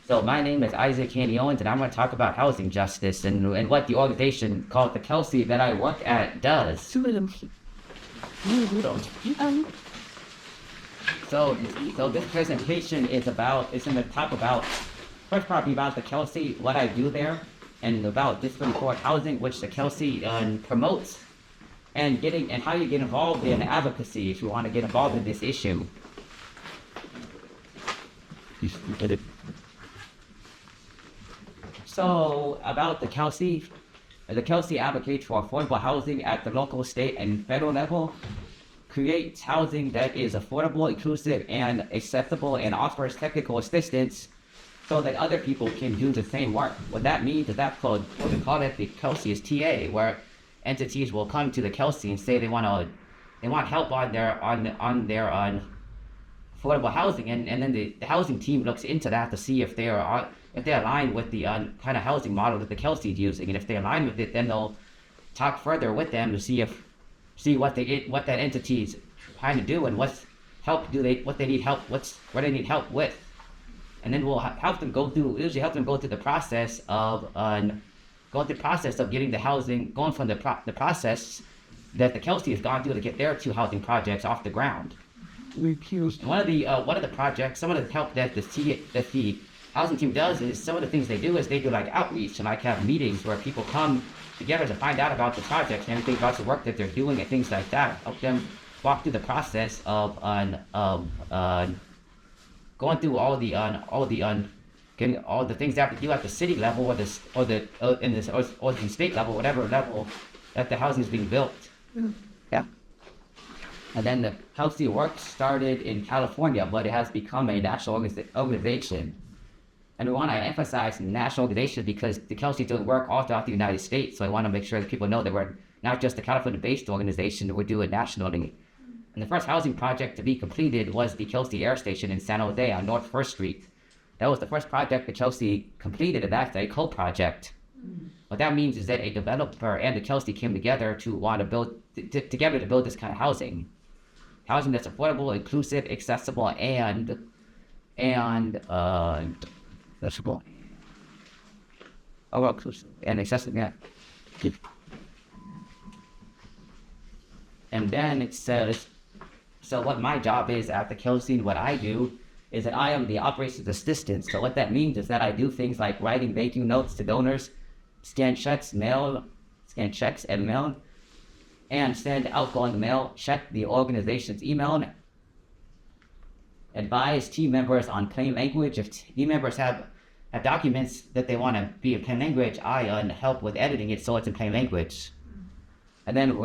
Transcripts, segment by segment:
So my name is Isaac Haney-Owens, and I'm going to talk about housing justice and what the organization called the Kelsey that I work at does. So this presentation is going to talk about, first probably about the Kelsey, what I do there, and about discipline for housing, which the Kelsey promotes, and how you get involved in advocacy if you want to get involved in this issue. So about the Kelsey advocates for affordable housing at the local, state, and federal level, creates housing that is affordable, inclusive, and accessible, and offers technical assistance so that other people can do the same work. What that means is that what we call it the Kelsey is TA, where entities will come to the Kelsey and say they want help on their affordable housing, and then the housing team looks into that to see if they align with the kind of housing model that the Kelsey is using, and if they align with it, then they'll talk further with them to see what that entity is trying to do and what they need help with, and then we'll help them go through the process of getting the housing, going from the process that the Kelsey has gone through to get their 2 housing projects off the ground. One of the projects, some of the help that the housing team does is some of the things they do like outreach and like have meetings where people come together to find out about the project and everything about the work that they're doing and things like that. Help them walk through the process of going through getting all the things they have to do at the city level or the state level, whatever level that the housing is being built. Yeah. And then the Kelsey work started in California, but it has become a national organization. And we want to emphasize national organization because the Kelsey does work all throughout the United States. So I want to make sure that people know that we're not just a California-based organization, that we're doing nationally. And the first housing project to be completed was the Kelsey Air Station in San Jose on North 1st Street. That was the first project that Kelsey completed, and that's a co-project. What that means is that a developer and the Kelsey came together to want to build this kind of housing. Housing that's affordable, inclusive, accessible, and accessible. Inclusive and accessible, yeah. And then it says, so what my job is at the Kelsey, what I do is that I am the operations assistant. So what that means is that I do things like writing thank you notes to donors, scan checks and mail, and send outgoing mail, check the organization's email, advise team members on plain language. If team members have documents that they want to be in plain language, I help with editing it so it's in plain language. And then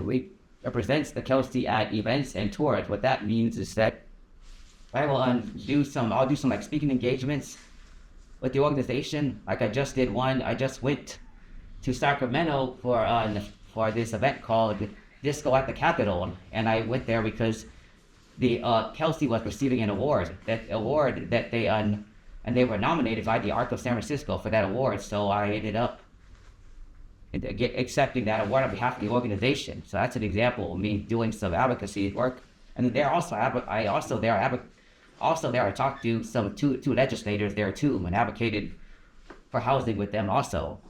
we represents the Kelsey at events and tours. What that means is that I will do some like speaking engagements with the organization. Like I just did one. I just went to Sacramento for this event called Disco at the Capitol, and I went there because the Kelsey was receiving an award. That they and they were nominated by the Arc of San Francisco for that award. So I ended up accepting that award on behalf of the organization. So that's an example of me doing some advocacy work. And there also I talked to two legislators there too and advocated for housing with them also.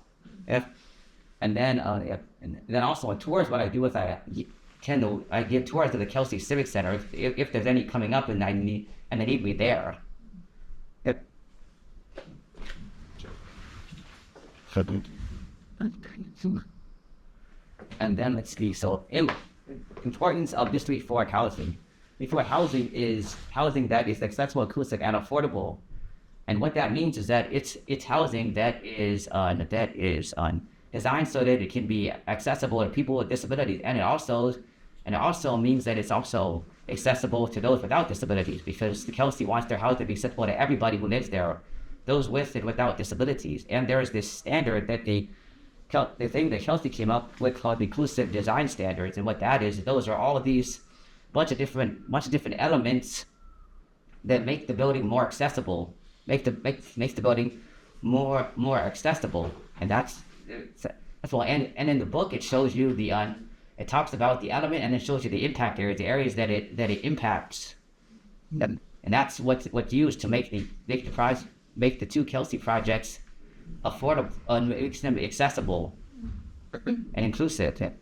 And then also on tours, what I do is I give tours to the Kelsey Civic Center if there's any coming up and they need me there. Yep. And then let's see. So, importance of district forward housing. Before housing is housing that is accessible, inclusive, and affordable. And what that means is that it's housing that is designed so that it can be accessible to people with disabilities, and it also means that it's also accessible to those without disabilities, because the Kelsey wants their house to be accessible to everybody who lives there, those with and without disabilities. And there is this standard that the thing that Kelsey came up with called the inclusive design standards, and what that is, those are all of these bunch of different elements that make the building more accessible, makes the building more accessible, and that's well. And in the book, it shows you it talks about the element, and it shows you the impact areas, the areas that it impacts, and that's what's used to make the make the two Kelsey projects affordable, makes them accessible and inclusive.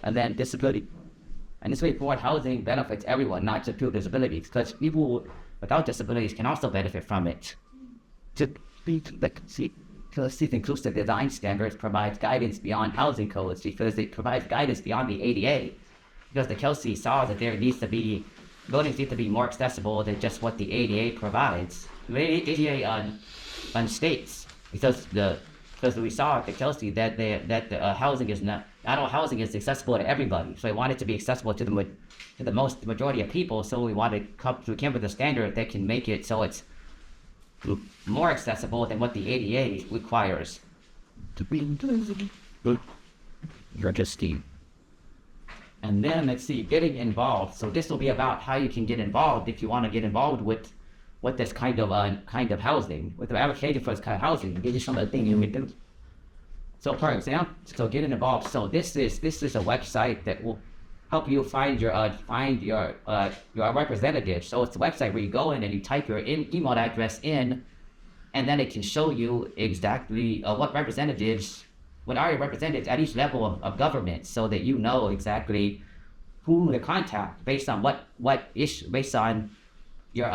And then disability. And this way, affordable housing benefits everyone, not just people with disabilities, because people without disabilities can also benefit from it. To be Kelsey's inclusive design standards provides guidance beyond housing codes because it provides guidance beyond the ADA. Because the Kelsey saw that buildings need to be more accessible than just what the ADA provides. The ADA states because we saw at the Kelsey that the housing is not all housing is accessible to everybody. So we want it to be accessible to the majority of people. So we came up with a standard that can make it so it's more accessible than what the ADA requires. And then let's see, getting involved. So this will be about how you can get involved if you want to get involved with this kind of housing, with the application for this kind of housing. Give you some of the things you would do. So for example, getting involved. So this is a website that will help you find your representative. So it's a website where you go in and you type your email address in, and then it can show you exactly what are your representatives at each level of government, so that you know exactly who to contact based on what issue, based on your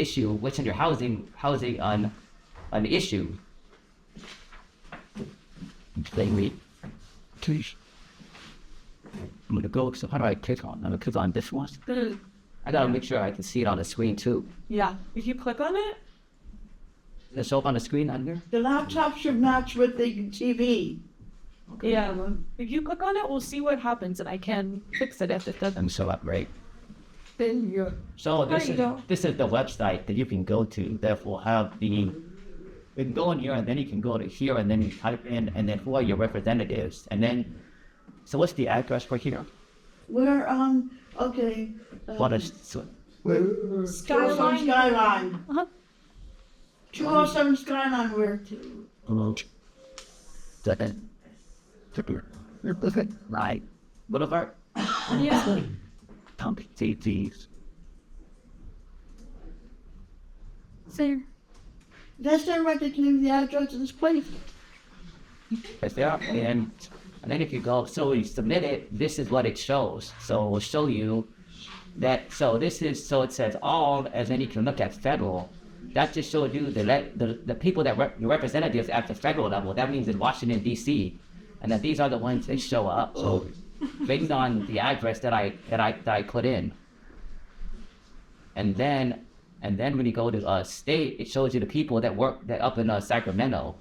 issue, which on your housing on an issue. I'm gonna go. So how do I click on? I'm gonna click on this one. I gotta make sure I can see it on the screen too. Yeah, if you click on it, Does it show up on the screen under? The laptop should match with the TV. okay. Yeah. If you click on it, we'll see what happens, and I can fix it if it doesn't. And show up right. Then you. So There you go. this is the website that you can go to. That will have you can go in here, and then you can go to here, and then you type in, and then who are your representatives, and then. So what's the address for here? We're okay. What is Skyline. Uh-huh. 207 Skyline. We're right Boulevard? Yeah. TTs. So, that's not right. They can give the address of this place. Yes, they are. And then if you go, so you submit it, this is what it shows. So it will show you that, so it says all, and then you can look at federal. That just shows you the people that your representatives at the federal level. That means in Washington, D.C. And that these are the ones that show up. So based on the address that I put in. And then when you go to state, it shows you the people that work up in Sacramento.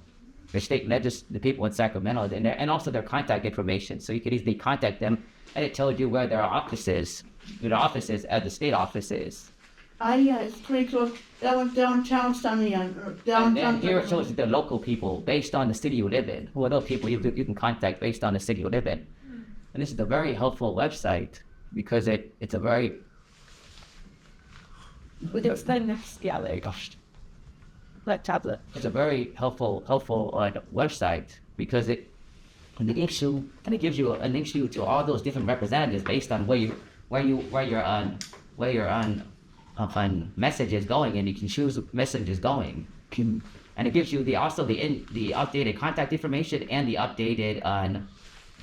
The people in Sacramento, and also their contact information. So you can easily contact them, and it tells you where their offices, at the state offices. Yeah, it's pretty close. That was downtown, Sunny, downtown. And then here it shows you the local people based on the city you live in. Who are those people you can contact based on the city you live in? And this is a very helpful website because it's a very. it's the next, yeah, there you go. That tablet. It's a very helpful website because it gives you an issue to all those different representatives based on where your message is going, and you can choose message is going. And it gives you the updated contact information and the updated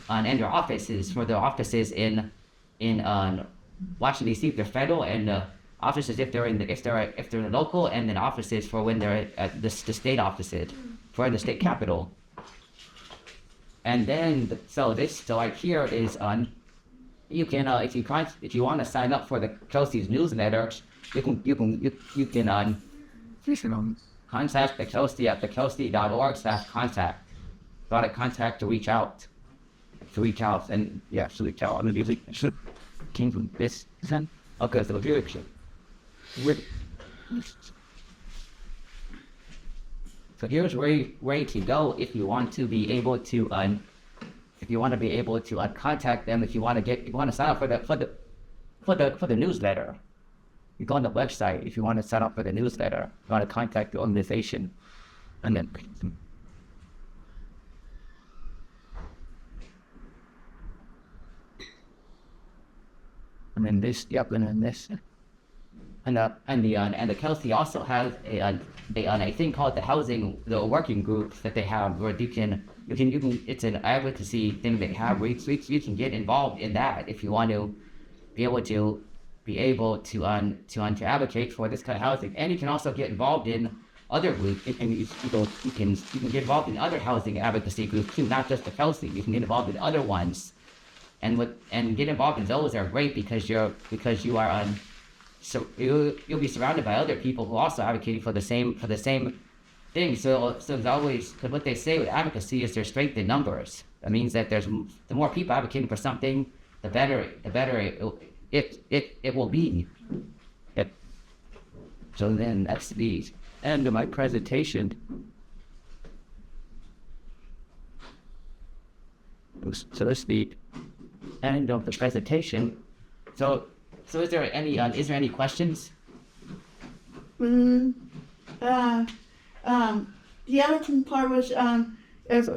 and their offices for their offices in Washington D.C. if they're federal, and offices if they're local, and then offices for when they're at the state offices for the state capital. And then so right here is you can if you want to sign up for the Kelsey's newsletter, you can contact the Kelsey at thekelsey.org/contact. Got a contact to reach out, and yeah, so we tell them music came from this then. Okay, so here it So here's where you can go if you want to be able to contact them, if you want to sign up for the newsletter. You go on the website if you want to sign up for the newsletter. You want to contact the organization, and then this, and then this. and the Kelsey also has a thing called the working group that they have where you can it's an advocacy thing they have where you can get involved in that if you want to be able to advocate for this kind of housing, and you can also get involved in other groups, and you can get involved in other housing advocacy groups too, not just the Kelsey. You can get involved in other ones, and get involved in those are great because you are on. So you'll be surrounded by other people who are also advocating for the same thing. So it's always, because what they say with advocacy is there's strength in numbers. That means that the more people advocating for something, the better it will be. So then that's the end of my presentation. So that's the end of the presentation. So is there any questions? The other part was, if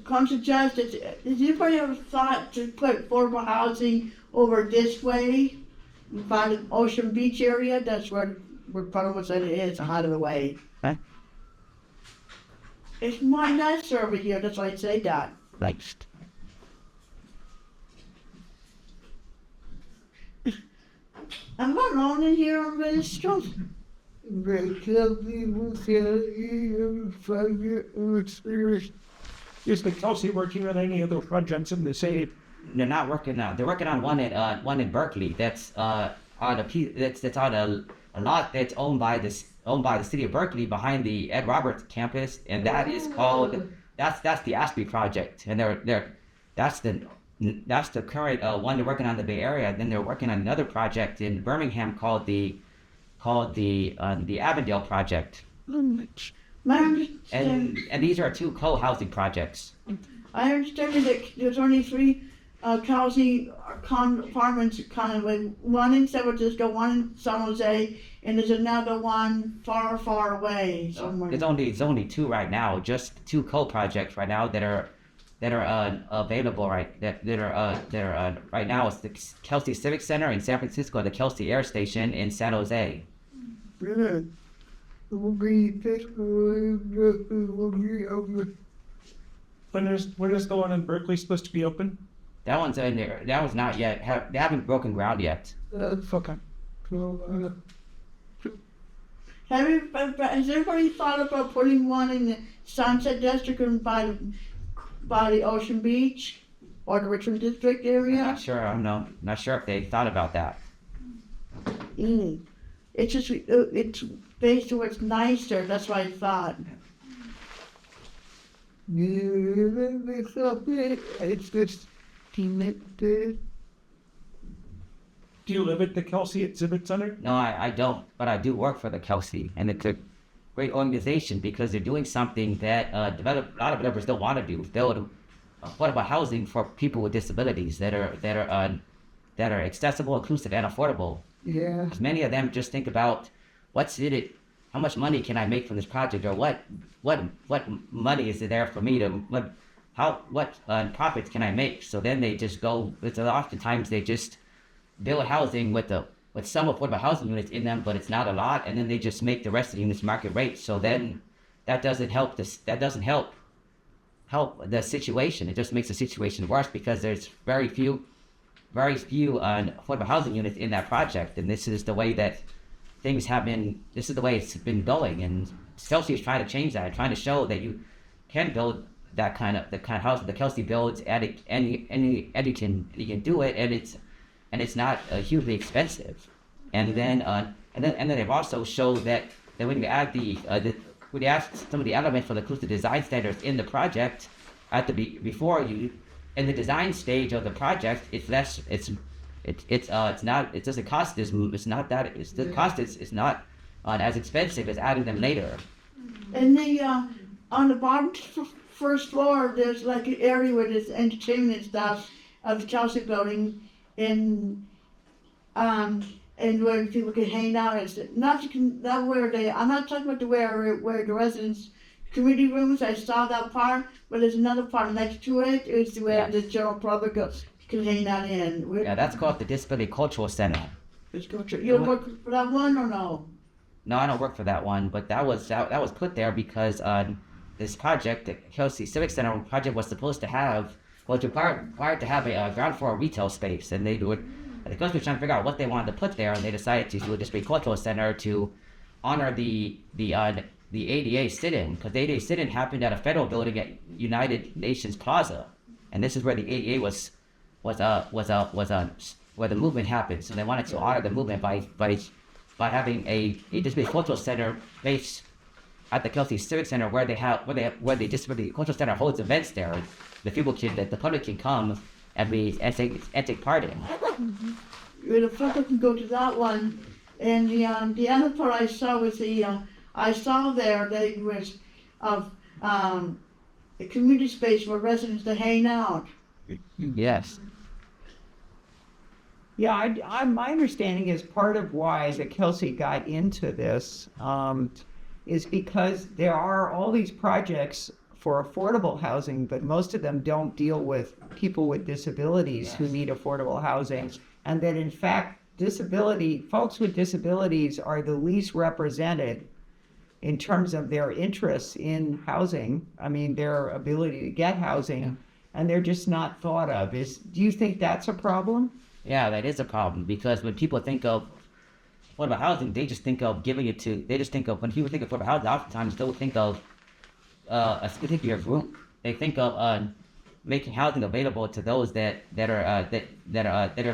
council justice, did anybody ever thought to put affordable housing over this way by the Ocean Beach area? That's where Parliament said it is, out of the way. Huh? It's more nicer over here, that's why I say that. Thanks. I'm not alone in here on this stuff. Is the Kelsey working on any other projects in the city? They're not working now. They're working on one in Berkeley. That's on a lot that's owned by the city of Berkeley behind the Ed Roberts campus, and that is called that's the Ashby project, and that's the current one they're working on in the Bay Area. Then they're working on another project in Birmingham called the Avondale project. And these are two co-housing projects. I understand that there's only 3 housing apartments kind of like one in San Francisco, one in San Jose, and there's another one far, far away somewhere. There's only 2 right now, just 2 co-projects right now that are available right now. It's the Kelsey Civic Center in San Francisco and the Kelsey Air Station in San Jose. When is the one in Berkeley supposed to be open? That one's in there. That one's not yet. They haven't broken ground yet. Okay. Has everybody thought about putting one in the Sunset District and by the Ocean Beach or the Richmond District area? I'm not sure. I'm not sure if they thought about that. It's just it's based where it's nicer. That's what I thought. It's just do you live at the Kelsey Exhibit Center? No, I don't, but I do work for the Kelsey, and it's a great organization because they're doing something that a lot of developers don't want to do. Build affordable housing for people with disabilities that are accessible, inclusive, and affordable. Yeah. Because many of them just think about how much money can I make from this project, or what money is there for me to what profits can I make? So then they just go. Oftentimes they just build housing with some affordable housing units in them, but it's not a lot, and then they just make the rest of the units market rate. So then that doesn't help the situation. It just makes the situation worse because there's very few affordable housing units in that project, and this is the way that things have been. This is the way it's been going, and Kelsey is trying to change that, trying to show that you can build the kind of house that Kelsey builds. You can do it, and it's not hugely expensive. And then they've also showed that when you add when you add some of the elements for the inclusive design standards in the project in the design stage of the project, it's less. It doesn't cost as not as expensive as adding them later. And on the bottom first floor, there's like an area where there's entertainment and stuff of the Chelsea building, and where people can hang out. It's not where I'm not talking about where the residents' community rooms. I saw that part, but there's another part next to it. Is where the general public can hang out in. Yeah, that's called the Disability Cultural Center. You work for that one or no? No, I don't work for that one, but that was put there because this project, the Kelsey Civic Center project, was supposed to have was required to have a ground floor retail space, and they would. The Coast was trying to figure out what they wanted to put there, and they decided to do a display cultural center to honor the ADA sit-in, because the ADA sit-in happened at a federal building at United Nations Plaza, and this is where the ADA was where the movement happened. So they wanted to honor the movement by having a display cultural center based at the Kelsey Civic Center where the display cultural center holds events there. The public can come and take part in. The public can go to that one, and the other part I saw was I saw there that it was of a community space for residents to hang out. Yes. Yeah, my understanding is part of why the Kelsey got into this is because there are all these projects for affordable housing, but most of them don't deal with people with disabilities who need affordable housing. And that in fact, folks with disabilities are the least represented in terms of their interests in housing. I mean, their ability to get housing, and they're just not thought of. Do you think that's a problem? Yeah, that is a problem, because when people think of affordable housing, they just think of when people think of affordable housing, oftentimes they'll think of a particular group. They think of making housing available to those that are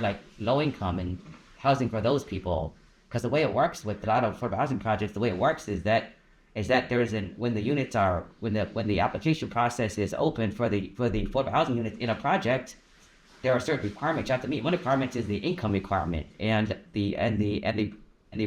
like low income, and housing for those people. Because the way it works with a lot of affordable housing projects, the way it works is that when the application process is open for the affordable housing units in a project, there are certain requirements you have to meet. One requirement is the income requirement, and the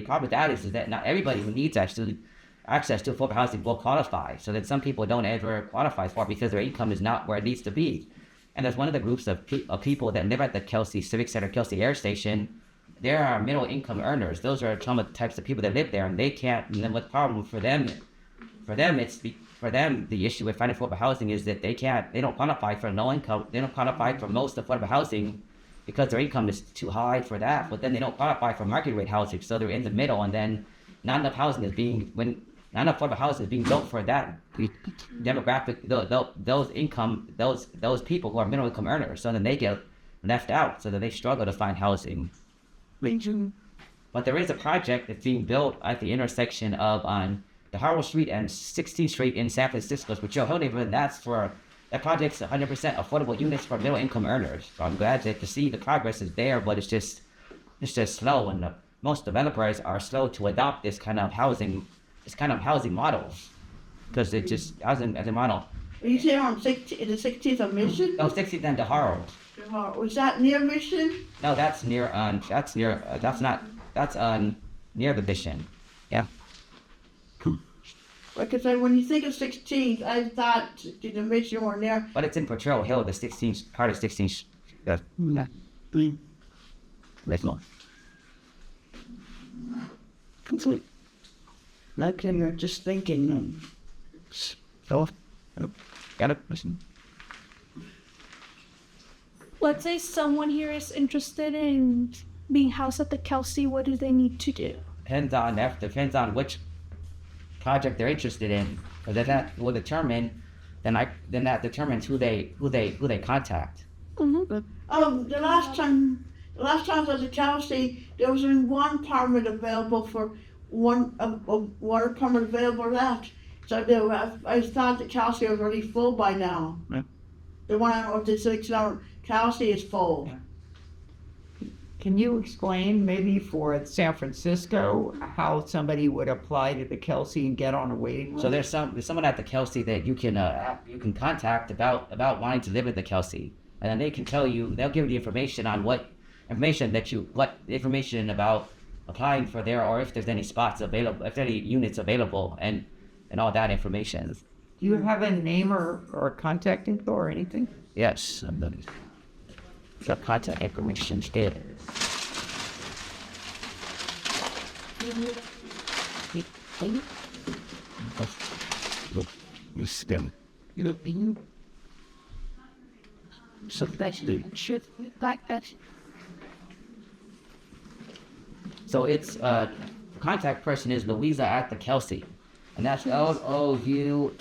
problem with that is that not everybody who needs access to affordable housing will qualify. So that some people don't ever qualify for it because their income is not where it needs to be. And there's one of the groups of people that live at the Kelsey Civic Center, Kelsey Air Station. There are middle income earners. Those are some of the types of people that live there, and they can't. And then what's the problem for them? For them, the issue with finding affordable housing is that they don't qualify for low income. They don't qualify for most affordable housing because their income is too high for that. But then they don't qualify for market rate housing, so they're in the middle. And then not enough affordable housing is being built for that demographic. Those people who are middle income earners, so then they get left out. So that they struggle to find housing. But there is a project that's being built at the intersection of the Harwell Street and 16th Street in San Francisco, which that project's 100% affordable units for middle income earners. So I'm glad to see the progress is there, but it's just slow, and most developers are slow to adopt this kind of housing model, because it just housing as a model. Are you saying on the 16th of Mission? No, 16th and Harwell. Was that near Mission? No, that's near near the Mission. Yeah. Because when you think of 16th, I thought the Mission were near. But it's in Potrero Hill, the 16th part of 16th. Yeah. Let's go. Complete. Like you're just thinking. So, got it. Listen. Let's say someone here is interested in being housed at the Kelsey. What do they need to do? Depends on which project they're interested in, because that will determine. Then that determines who they contact. Mm-hmm. The last time I was at Kelsey, there was only one apartment available for one apartment available left. So I thought that Kelsey was already full by now. Yeah. The one of the 6-hour Kelsey is full. Yeah. Can you explain maybe for San Francisco how somebody would apply to the Kelsey and get on a waiting list? So there's someone at the Kelsey that you can contact about wanting to live at the Kelsey, and then they'll give you the information on what information about applying for there, or if there's any spots available, if there are any units available, and all that information. Do you have a name or contact info or anything? Yes. The contact information is So that's the shit like that. So its contact person is Louisa at the Kelsey, and that's LOUISA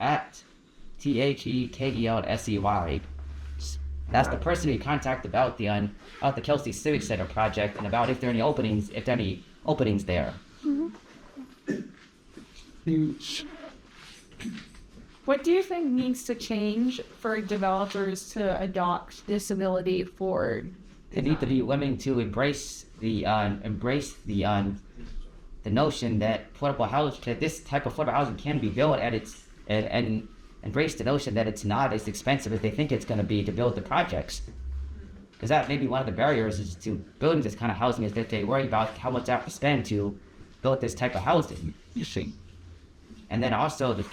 at THEKELSEY. That's the person you contact about the Kelsey Civic Center project and about if there are any openings there. What do you think needs to change for developers to adopt disability for? They need to be willing to embrace the notion that this type of affordable housing can be built at its and embrace the notion that it's not as expensive as they think it's going to be to build the projects. Because that may be one of the barriers is to building this kind of housing is that they worry about how much they have to spend to build this type of housing. You see. And then also the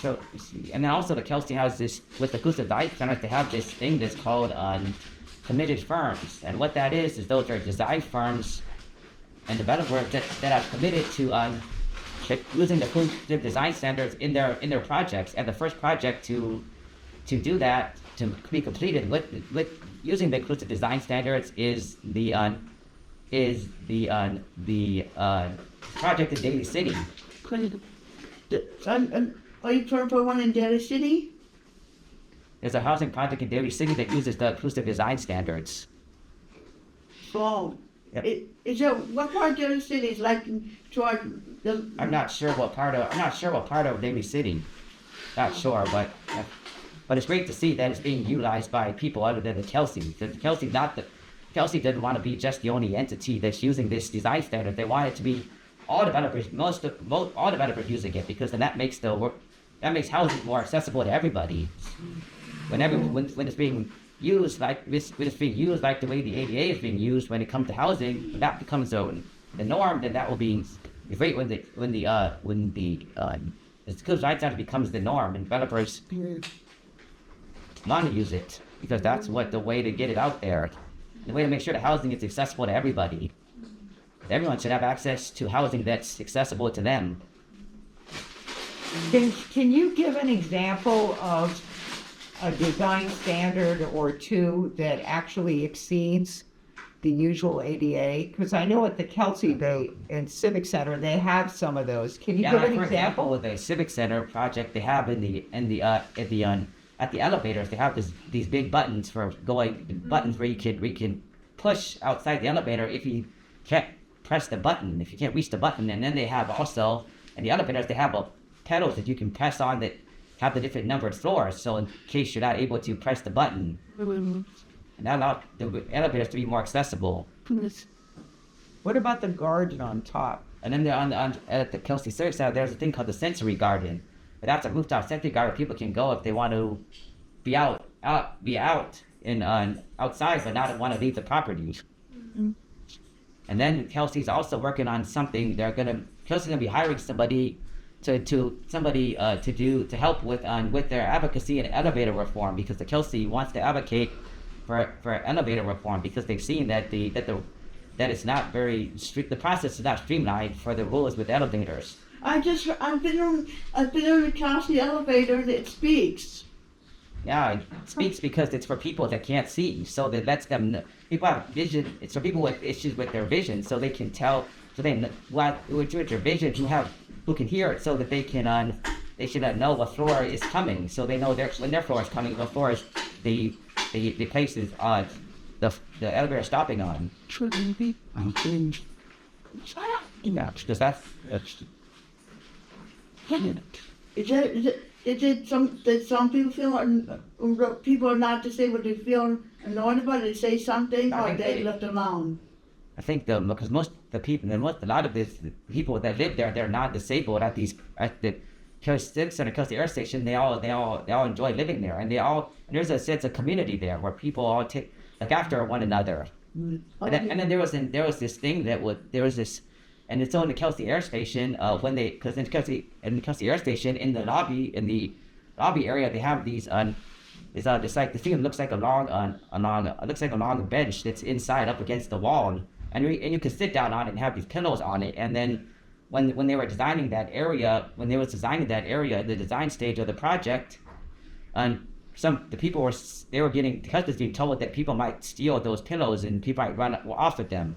Kelsey has this with the Tusa Design Center. They have this thing that's called committed firms, and what that is those are design firms and developers that are committed to using the inclusive design standards in their projects. And the first project to do that, to be completed with using the inclusive design standards is the project in Daly City. Are you trying to put one in Daly City? There's a housing project in Daly City that uses the inclusive design standards. Oh. Yep. Is that what part of Daly City is like toward the? I'm not sure what part of Daly City. Not sure, but it's great to see that it's being utilized by people other than the Kelsey. The Kelsey didn't want to be just the only entity that's using this design standard. They want it to be all developers, all developers using it, because then that makes housing more accessible to everybody. When it's being used like the way the ADA is being used when it comes to housing, when that becomes the norm, then that will be great when the skilled design standard becomes the norm and developers want to use it, because that's the way to get it out there. The way to make sure the housing is accessible to everybody. Everyone should have access to housing that's accessible to them. Can you give an example of a design standard or two that actually exceeds the usual ADA? Because I know at the Kelsey and Civic Center they have some of those. Can you give an example? With the Civic Center project, they have at the elevators, they have these big buttons where you can push outside the elevator if you can't press the button, if you can't reach the button. And then they have also in the elevators they have pedals that you can press on that have the different numbered floors, so in case you're not able to press the button, and that allows the elevators to be more accessible. What about the garden on top? And then at the Kelsey Civic Center, there's a thing called the sensory garden. But that's a rooftop sensory garden. People can go if they want to be out in outside, but not want to leave the property. And then Kelsey's also working on something. Kelsey's gonna be hiring somebody to help with their advocacy and elevator reform, because the Kelsey wants to advocate for elevator reform because they've seen that it's not very strict. The process is not streamlined for the rules with elevators. I've been on the Kelsey elevator and it speaks. Yeah, it speaks because it's for people that can't see, so that lets them know. People have vision. It's for people with issues with their vision, so they can tell. So they with your vision, who can hear it, so that they should know what floor is coming, so they know when their floor is coming, what floor is the places the elevator stopping on. Yeah, because that's. Is it some people people are not disabled, they feel annoyed about it, they say something, or they left alone? I think because most of the people, and a lot of the people that live there, they're not disabled at the Civic Center, Kelsey Air Station. They all enjoy living there, and there's a sense of community there where people all look after one another. And then there was this thing and it's on the Kelsey Air Station because in the Kelsey Air Station in the lobby area they have these it's like the thing looks like a long bench that's inside up against the wall, and you can sit down on it and have these pillows on it. And then when they were designing that area, the design stage of the project, the people were getting, because was being told that people might steal those pillows and people might run off with them.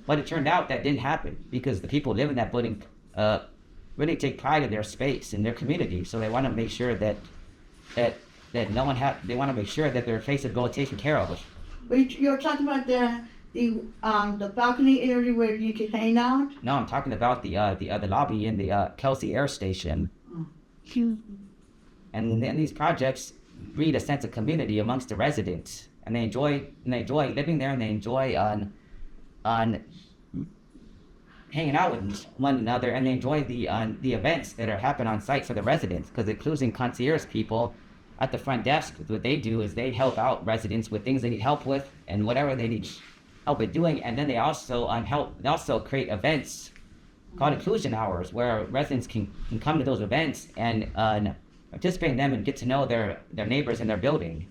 But it turned out that didn't happen because the people living in that building really take pride in their space and their community. So they want to make sure that no one they want to make sure that their faces go taken care of. But you're talking about the balcony area where you can hang out? No, I'm talking about the lobby in the Kelsey Air Station. And then these projects breed a sense of community amongst the residents, and they enjoy living there, and they enjoy on hanging out with one another, and they enjoy the events that are happening on site for the residents, because including concierge people at the front desk, what they do is they help out residents with things they need help with and whatever they need help with doing, and then they also create events called inclusion hours where residents can come to those events and participate in them and get to know their neighbors in their building.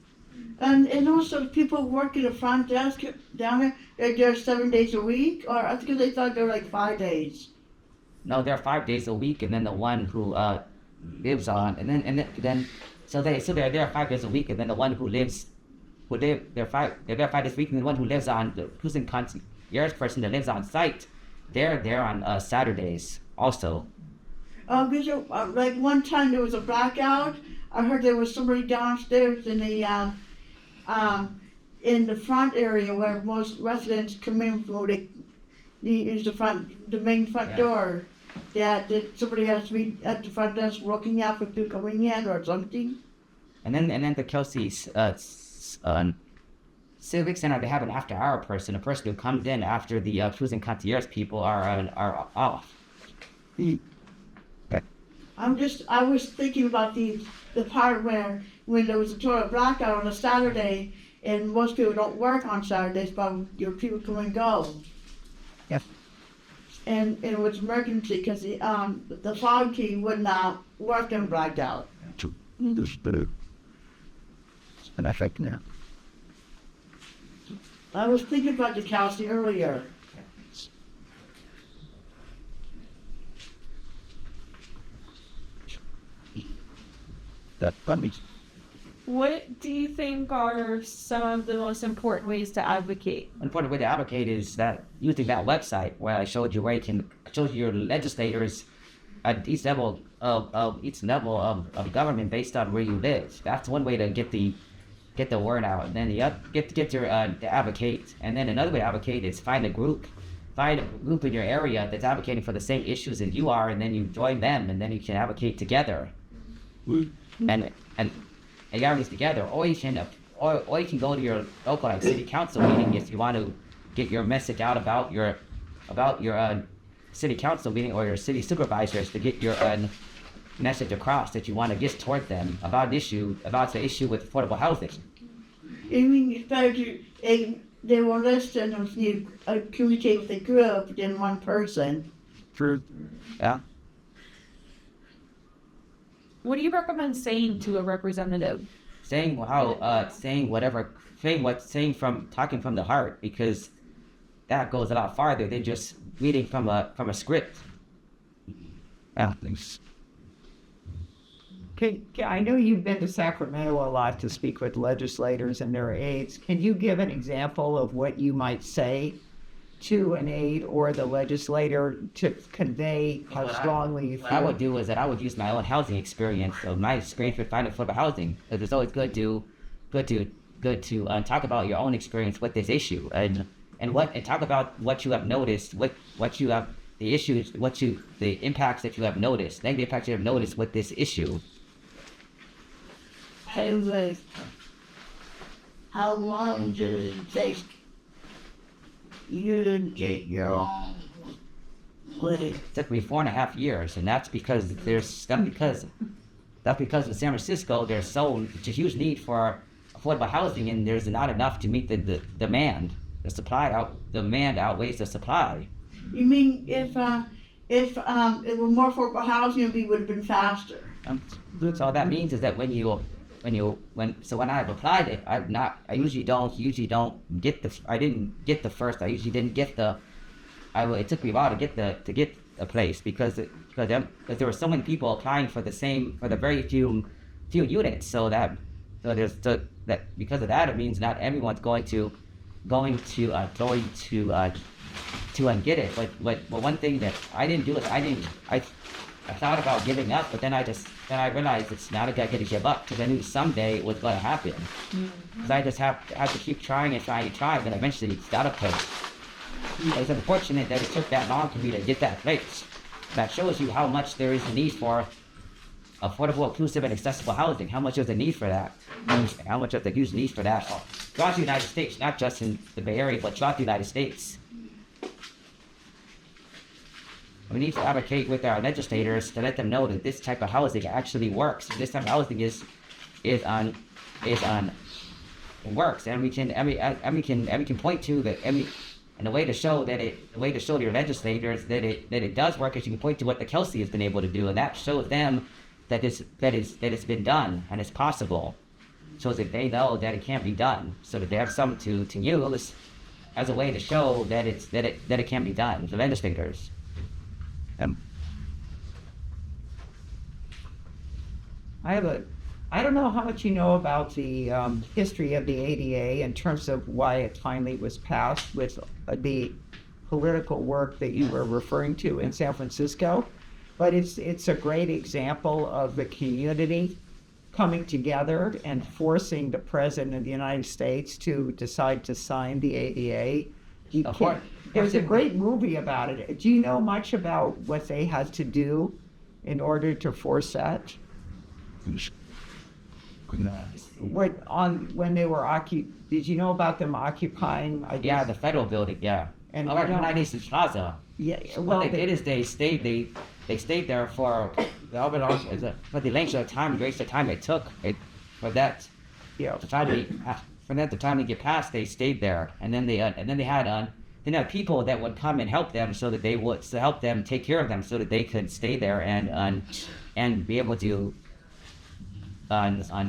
And also people work at the front desk down there, they're there 7 days a week, or I think they thought they were like 5 days. No, they're 5 days a week, and then the one who lives on, and then so they're there 5 days a week, and then the one they're there 5 days a week, and the one who lives on, who's in concierge person that lives on site, they're there on Saturdays also. Like one time there was a blackout. I heard there was somebody downstairs in the front area where most residents come in for they use the main front door. That somebody has to be at the front desk looking out for people coming in or something. And then the Kelsey Civic Center, they have an after-hour person, a person who comes in after the cruising concierge people are off. I was thinking about the part where when there was a total blackout on a Saturday, and most people don't work on Saturdays, but your people come and go. Yes. And it was emergency because the fog key would not work and blacked out. I was thinking about the Kelsey earlier. What do you think are some of the most important ways to advocate? An important way to advocate is that using that website where I showed you where you can show your legislators at each level of government based on where you live. That's one way to get the word out. And then get your to advocate. And then another way to advocate is find a group in your area that's advocating for the same issues as you are, and then you join them, and then you can advocate together. And governments together, or you can go to your local city council meeting if you want to get your message out about your city council meeting or your city supervisors to get your message across that you want to get toward them about the issue with affordable housing. I mean, it's better they will listen if you communicate with a group than one person. True. Yeah. What do you recommend saying to a representative? Saying talking from the heart, because that goes a lot farther than just reading from a script. Yeah, thanks. I know you've been to Sacramento a lot to speak with legislators and their aides. Can you give an example of what you might say to an aide or the legislator to convey how strongly you feel? What I would do is that I would use my own housing experience, so my experience with finding affordable housing. Because it's always good to talk about your own experience with this issue and talk about what you have noticed, what you have the issues, the impacts that you have noticed, negative impacts you have noticed with this issue. How long does it take you to get your own place? It took me 4.5 years, and that's because in San Francisco there's such a huge need for affordable housing, and there's not enough to meet the demand. The demand outweighs the supply. You mean if it were more affordable housing, it would have been faster? So all that means is that when I applied, I usually don't get I didn't get the first. I usually didn't get it took me a while to get a place because there were so many people applying for the very few units. So that that because of that, it means not everyone's going to get it. But one thing that I didn't do is I thought about giving up, but then I realized it's not a good idea to give up because I knew someday it was going to happen. Because I just have to keep trying and trying and trying, and eventually it's got a place. It's unfortunate that it took that long for me to get that place. That shows you how much there is a need for affordable, inclusive, and accessible housing. How much there's a need for that. How much of the huge need for that throughout the United States, not just in the Bay Area, but throughout the United States. We need to advocate with our legislators to let them know that this type of housing actually works. This type of housing works, and we can point to that. And the way to show your legislators that it does work is you can point to what the Kelsey has been able to do, and that shows them that it's been done and it's possible, so that they know that it can be done, so that they have something to use as a way to show that it can be done. The legislators. I don't know how much you know about the history of the ADA in terms of why it finally was passed with the political work that you were referring to in San Francisco, but it's a great example of the community coming together and forcing the President of the United States to decide to sign the ADA. There's a great movie about it. Do you know much about what they had to do in order to force that? When they were did you know about them occupying? Yeah, the federal building. Yeah, and United States Plaza. Yeah, well, what they did is they stayed there for the length of time, the rest of time it took for that. Yeah. For that the time to get past, they stayed there, and then they had people that would come and help them, so that they would help them take care of them, so that they could stay there and be able to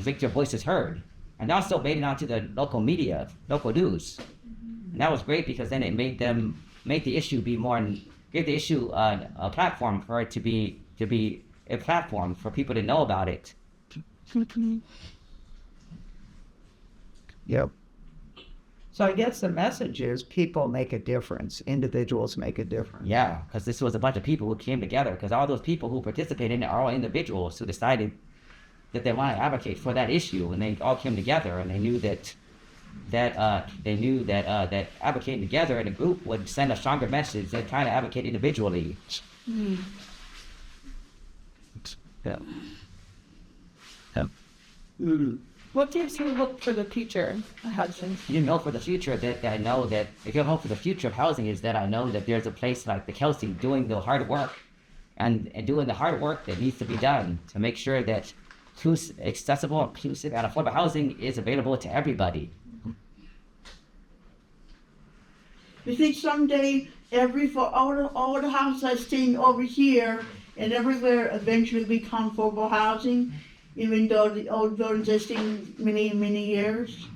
make their voices heard, and also made it onto the local media, local news, and that was great because then it made the issue be more, gave the issue a platform for it to be a platform for people to know about it. Yep. So I guess the message is people make a difference. Individuals make a difference. Yeah, because this was a bunch of people who came together, because all those people who participated in it are all individuals who decided that they want to advocate for that issue, and they all came together, and they knew that advocating together in a group would send a stronger message than trying to advocate individually. Yeah. What gives you hope for the future of housing? You know, for the future, that I know that if you hope for the future of housing is that I know that there's a place like the Kelsey doing the hard work and doing the hard work that needs to be done to make sure that accessible, inclusive, and affordable housing is available to everybody. You think someday all the houses I've seen over here and everywhere eventually become affordable housing, even though the old buildings have seen many years?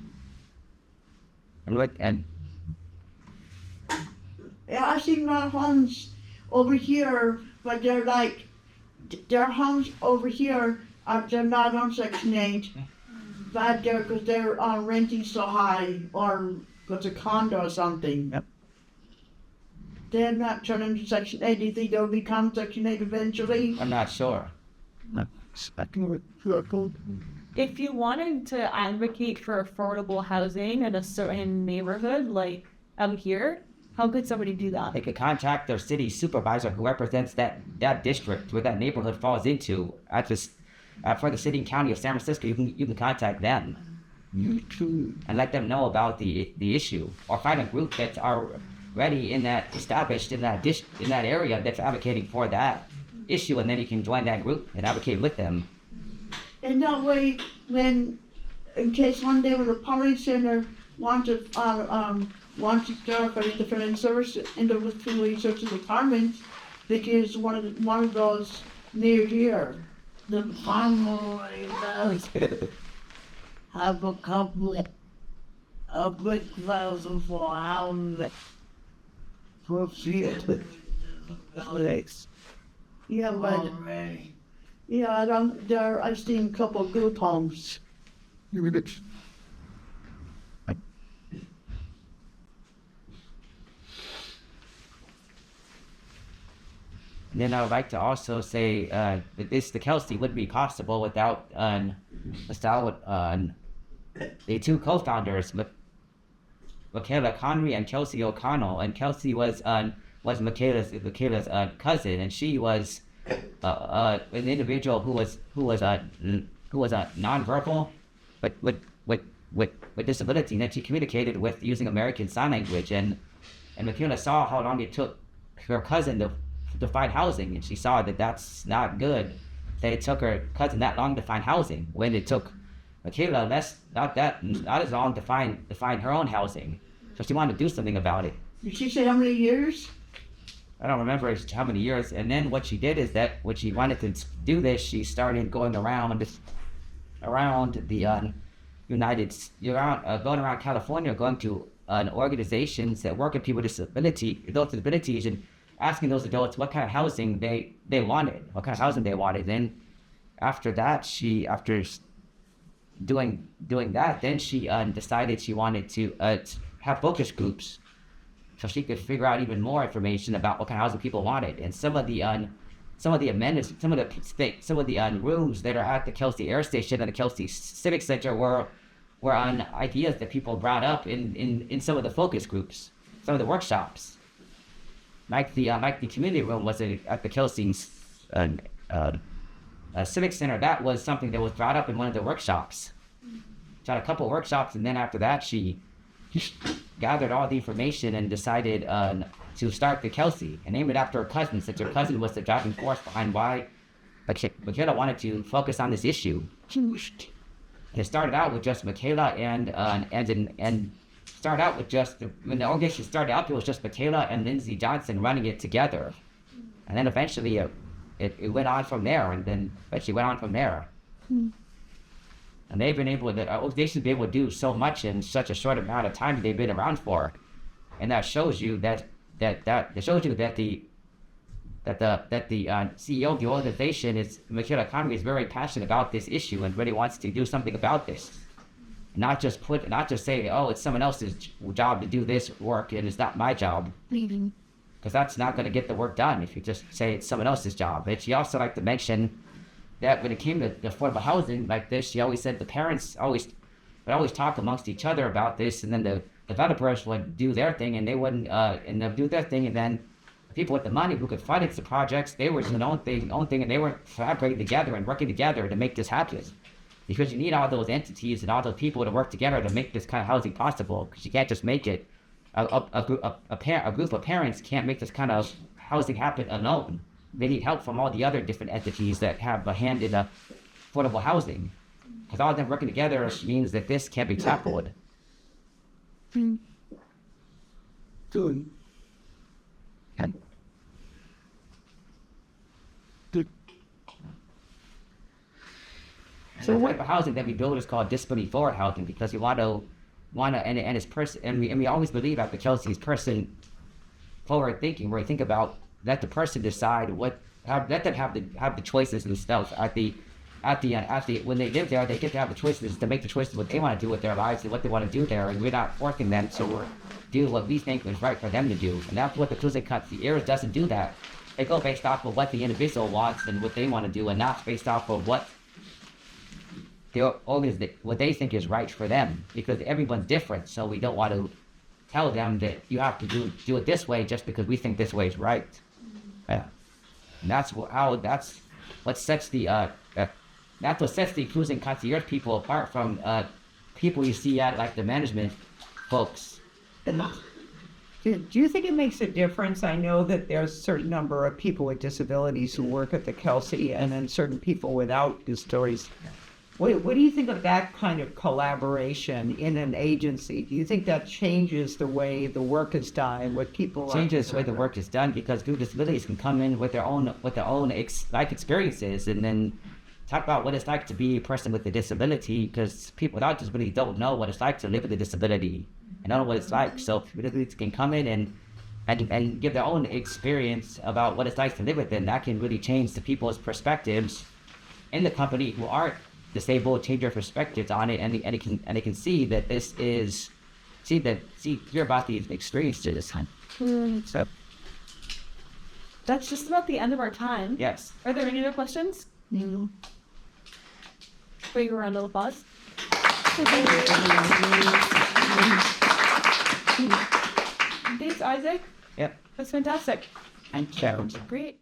And Yeah, I've seen a lot of homes over here, but their homes over here, they're not on Section 8, but because they're renting so high, or because a condo or something. Yep. They're not turned into Section 8. Do you think they'll become Section 8 eventually? I'm not sure. If you wanted to advocate for affordable housing in a certain neighborhood, like out here, how could somebody do that? They could contact their city supervisor who represents that district where that neighborhood falls into. For the city and county of San Francisco, you can contact them and let them know about the issue, or find a group that's already established in that area that's advocating for that issue, and then you can join that group and advocate with them. And that way, in case one day when the Poverty Center wants to start a different service in the research department, they can use one of those near here. The family does have a couple of big classes for housing for future place. Yeah, but already. yeah, I've seen a couple of group homes. And then I would like to also say that the Kelsey wouldn't be possible without the two co-founders, Michaela Connery and Kelsey O'Connell. And Kelsey was Michaela's cousin, and she was an individual who was nonverbal, but with disability, and that she communicated with using American Sign Language. And Michaela saw how long it took her cousin to find housing, and she saw that that's not good. That it took her cousin that long to find housing, when it took Michaela not as long to find her own housing. So she wanted to do something about it. Did she say how many years? I don't remember how many years. And then what she did is that when she wanted to do this, she started going around the going around California, going to organizations that work with people with disabilities, and asking those adults what kind of housing they wanted, Then after that, after doing that, then she decided she wanted to have focus groups, so she could figure out even more information about what kind of housing people wanted. And some of the amenities, some of the rooms that are at the Kelsey Air Station and the Kelsey Civic Center were on ideas that people brought up in some of the focus groups, some of the workshops. Like the community room was at the Kelsey Civic Center. That was something that was brought up in one of the workshops. She had a couple of workshops, and then after that, she gathered all the information and decided to start the Kelsey and name it after her cousin, since her cousin was the driving force behind why Michaela wanted to focus on this issue. And it started out with just Michaela and started out with just, when the organization started out, it was just Michaela and Lindsay Johnson running it together. And then eventually it went on from there, And they've been able to, the organization's been able to do so much in such a short amount of time that they've been around for. And that shows you that the CEO of the organization Michaela Connery, is very passionate about this issue and really wants to do something about this. Not just say, oh, it's someone else's job to do this work and it's not my job. Because that's not going to get the work done if you just say it's someone else's job. And she also liked to mention that when it came to affordable housing like this, she always said the parents would always talk amongst each other about this, and then the developers would do their thing, and they wouldn't, and they'll do their thing, and then the people with the money who could finance the projects, they were doing their own thing, and they were collaborating together and working together to make this happen. Because you need all those entities and all those people to work together to make this kind of housing possible. Because you can't just make it. A group of parents can't make this kind of housing happen alone. They need help from all the other different entities that have a hand in affordable housing. Because all of them working together means that this can't be tackled. Good. So what type of housing that we build is called disability forward housing, because we want to and it's person, and we always believe at the Kelsey's person forward thinking, where we think about let the person decide let them have the choices themselves when they live there. They get to have the choices to make the choices what they want to do with their lives and what they want to do there, and we're not forcing them to do what we think is right for them to do. And that's what the Tusa concierge doesn't do. That they go based off of what the individual wants and what they want to do, and not based off of what they think is right for them, because everyone's different. So we don't want to tell them that you have to do it this way just because we think this way is right. Yeah. And that's what sets the cruising concierge people apart from people you see at like the management folks. Do you think it makes a difference? I know that there's a certain number of people with disabilities who work at the Kelsey, and then certain people without disabilities. What do you think of that kind of collaboration in an agency? Do you think that changes the way the work is done, what people changes the way the work is done? Because people with disabilities can come in with their own life experiences, and then talk about what it's like to be a person with a disability, because people without disability don't know what it's like to live with a disability and don't know what it's like. So people with disabilities can come in and give their own experience about what it's like to live with it, and that can really change the people's perspectives in the company who aren't disabled, change their perspectives on it, and they can see that this is hear about the experience to this time. So That's just about the end of our time. yes. Are there any other questions? No. Bring a round of applause. Thanks, Isaac. Yep. That's fantastic. And challenge. Great.